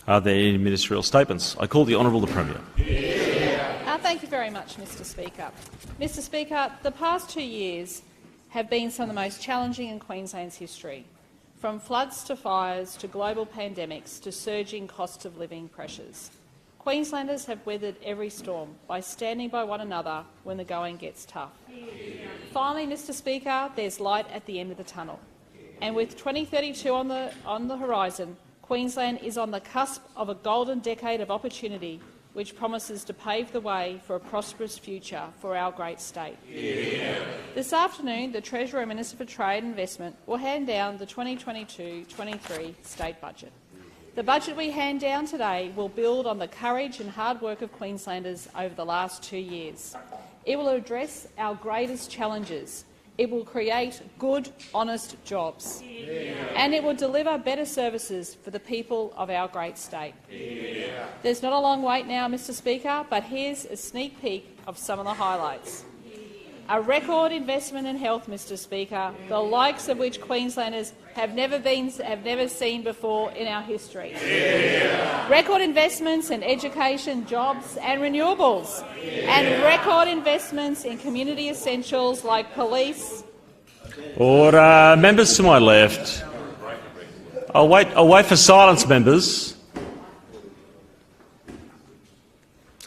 Are there any ministerial statements? I call the Honourable the Premier. Thank you very much, Mr Speaker. Mr Speaker, the past 2 years have been some of the most challenging in Queensland's history, from floods to fires to global pandemics to surging cost of living pressures. Queenslanders have weathered every storm by standing by one another when the going gets tough. Finally, Mr Speaker, there's light at the end of the tunnel. And with 2032 on the horizon, Queensland is on the cusp of a golden decade of opportunity which promises to pave the way for a prosperous future for our great state. This afternoon, the Treasurer and Minister for Trade and Investment will hand down the 2022-23 state budget. The budget we hand down today will build on the courage and hard work of Queenslanders over the last 2 years. It will address our greatest challenges. It will create good, honest jobs. And it will deliver better services for the people of our great state. There's not a long wait now, Mr Speaker, but here's a sneak peek of some of the highlights. A record investment in health, Mr Speaker, the likes of which Queenslanders have never seen before in our history. Record investments in education, jobs and renewables, and record investments in community essentials like police. Order. Members to my left. I'll wait for silence, members.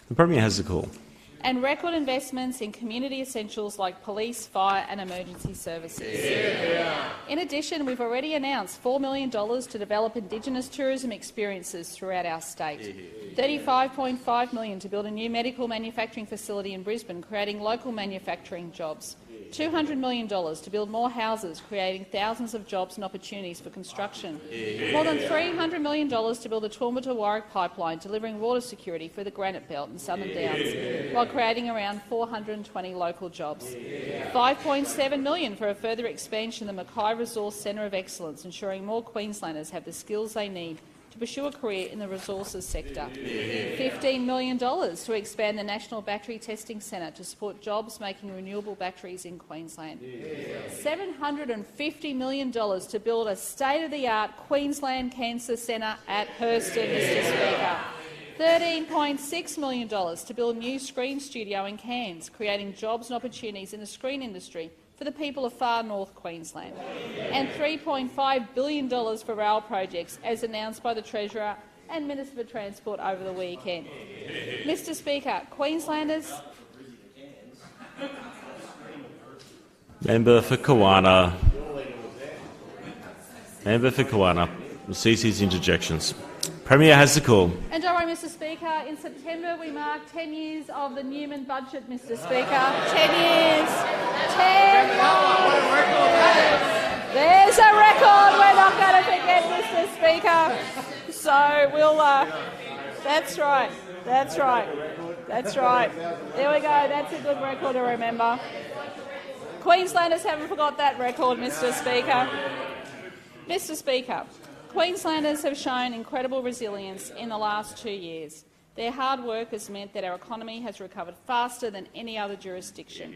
The Premier has the call. And record investments in community essentials like police, fire and emergency services. In addition, we've already announced $4 million to develop Indigenous tourism experiences throughout our state, $35.5 million to build a new medical manufacturing facility in Brisbane, creating local manufacturing jobs, $200 million to build more houses, creating thousands of jobs and opportunities for construction, more than $300 million to build a Toowoomba to Warwick pipeline, delivering water security for the Granite Belt and Southern Downs, while creating around 420 local jobs, $5.7 million for a further expansion of the Mackay Resource Centre of Excellence, ensuring more Queenslanders have the skills they need to pursue a career in the resources sector, $15 million to expand the National Battery Testing Centre to support jobs making renewable batteries in Queensland, $750 million to build a state-of-the-art Queensland Cancer Centre at Hurston, Mr Speaker, $13.6 million to build a new screen studio in Cairns, creating jobs and opportunities in the screen industry for the people of far north Queensland, and $3.5 billion for rail projects, as announced by the Treasurer and Minister for Transport over the weekend. Mr Speaker, Queenslanders— Member for Kawana. Member for Kawana will cease his interjections. Premier has the call. And don't worry, Mr Speaker, in September we mark 10 years of the Newman budget, Mr Speaker. 10 years. 10 years. There's a record we're not going to forget, Mr Speaker. So we'll— that's right. That's right. That's right. There we go. That's a good record to remember. Queenslanders haven't forgot that record, Mr Speaker. Mr Speaker, Queenslanders have shown incredible resilience in the last 2 years. Their hard work has meant that our economy has recovered faster than any other jurisdiction.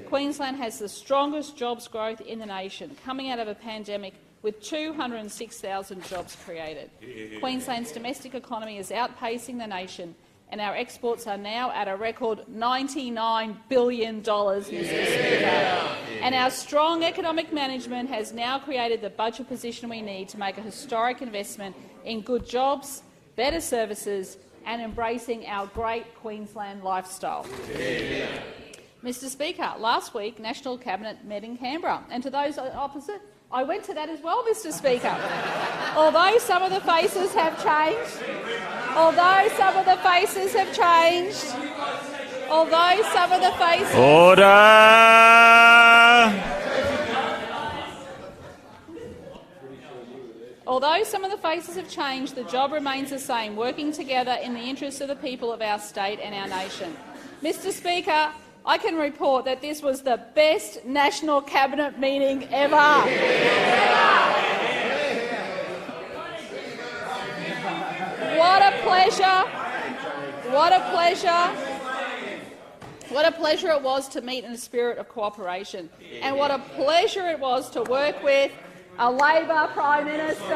Queensland has the strongest jobs growth in the nation, coming out of a pandemic with 206,000 jobs created. Queensland's domestic economy is outpacing the nation, and our exports are now at a record $99 billion, Mr Speaker. And our strong economic management has now created the budget position we need to make a historic investment in good jobs, better services and embracing our great Queensland lifestyle. Mr Speaker, last week National Cabinet met in Canberra, and to those opposite, I went to that as well, Mr Speaker. Although some of the faces have changed, Order! Although some of the faces have changed, the job remains the same, working together in the interests of the people of our state and our nation. Mr Speaker, I can report that this was the best National Cabinet meeting ever. What a pleasure. What a pleasure. What a pleasure it was to meet in a spirit of cooperation, and what a pleasure it was to work with a Labor Prime Minister.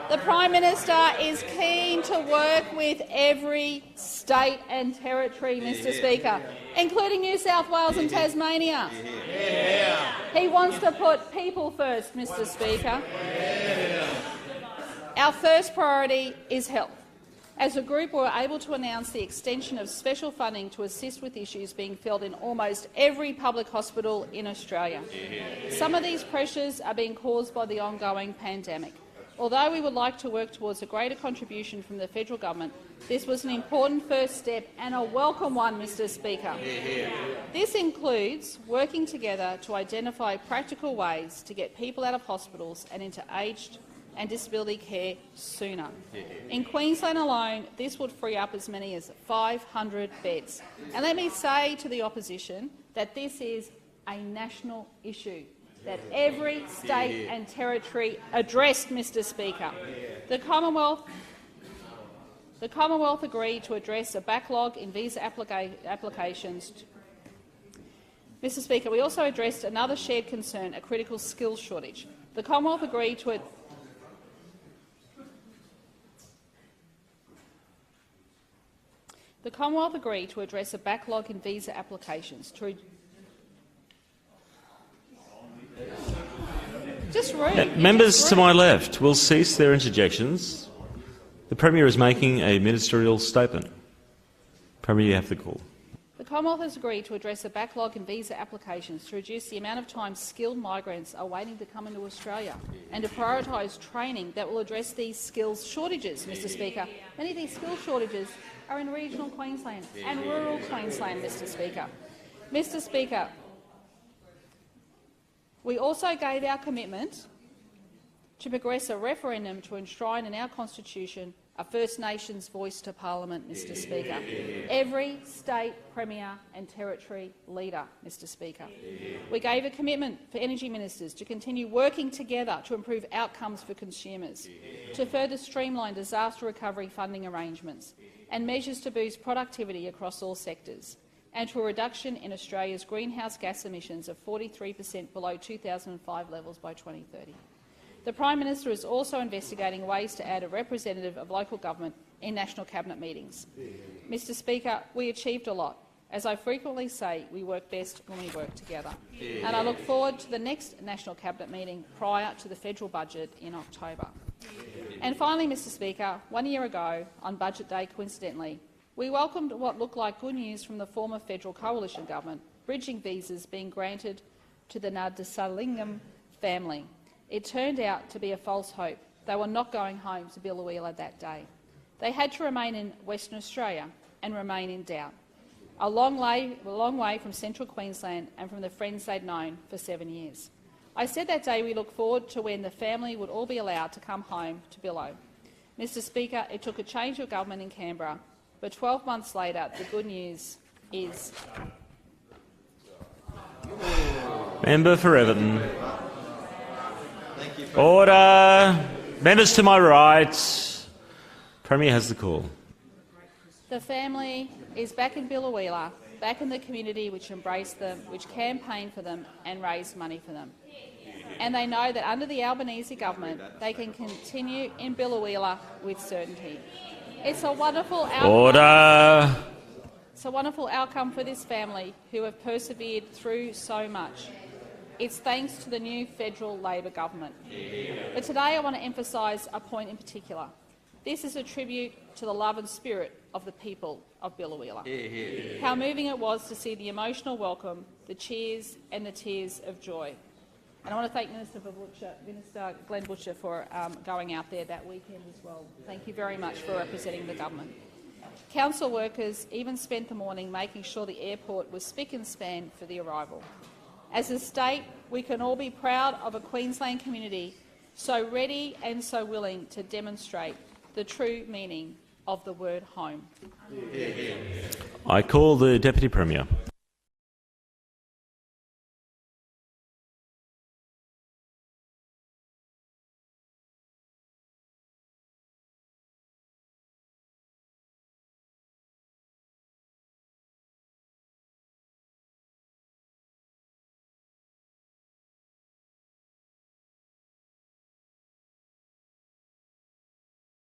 The Prime Minister is keen to work with every state and territory, Mr Speaker, including New South Wales and Tasmania. He wants to put people first, Mr Speaker. Our first priority is health. As a group, we were able to announce the extension of special funding to assist with issues being felt in almost every public hospital in Australia. Some of these pressures are being caused by the ongoing pandemic. Although we would like to work towards a greater contribution from the federal government, this was an important first step and a welcome one, Mr Speaker. This includes working together to identify practical ways to get people out of hospitals and into aged and disability care sooner. In Queensland alone, this would free up as many as 500 beds. And let me say to the opposition that this is a national issue that every state and territory addressed, Mr Speaker. The Commonwealth agreed to address a backlog in visa applications. Mr Speaker, we also addressed another shared concern, a critical skills shortage. The Commonwealth agreed to address a backlog in visa applications to Just rude. Members to my left will cease their interjections. The Premier is making a ministerial statement. Premier, you have the call. The Commonwealth has agreed to address a backlog in visa applications to reduce the amount of time skilled migrants are waiting to come into Australia and to prioritise training that will address these skills shortages, Mr Speaker. Many of these skills shortages are in regional Queensland and rural Queensland, Mr Speaker. Mr Speaker, we also gave our commitment to progress a referendum to enshrine in our Constitution a First Nations voice to Parliament, Mr Speaker. Every state, premier and territory leader, Mr Speaker. We gave a commitment for energy ministers to continue working together to improve outcomes for consumers, to further streamline disaster recovery funding arrangements and measures to boost productivity across all sectors, and to a reduction in Australia's greenhouse gas emissions of 43% below 2005 levels by 2030. The Prime Minister is also investigating ways to add a representative of local government in National Cabinet meetings. Mr Speaker, we achieved a lot. As I frequently say, we work best when we work together. And I look forward to the next National Cabinet meeting prior to the federal budget in October. And finally, Mr Speaker, 1 year ago, on Budget Day coincidentally, we welcomed what looked like good news from the former federal coalition government, bridging visas being granted to the Annastacia family. It turned out to be a false hope. They were not going home to Biloela that day. They had to remain in Western Australia and remain in doubt, a long way from central Queensland and from the friends they'd known for 7 years. I said that day we look forward to when the family would all be allowed to come home to Billo. Mr Speaker, it took a change of government in Canberra, but 12 months later the good news is— Member for Everton. Order. Members to my right. Premier has the call. The family is back in Biloela, back in the community which embraced them, which campaigned for them and raised money for them. And they know that under the Albanese government they can continue in Biloela with certainty. It's a wonderful outcome. Order. It's a wonderful outcome for this family who have persevered through so much. It's thanks to the new federal Labor government. But today I want to emphasise a point in particular. This is a tribute to the love and spirit of the people of Biloela. How moving it was to see the emotional welcome, the cheers and the tears of joy. And I want to thank Minister Glenn Butcher for going out there that weekend as well. Thank you very much for representing the government. Council workers even spent the morning making sure the airport was spick and span for the arrival. As a state, we can all be proud of a Queensland community so ready and so willing to demonstrate the true meaning of the word home. I call the Deputy Premier.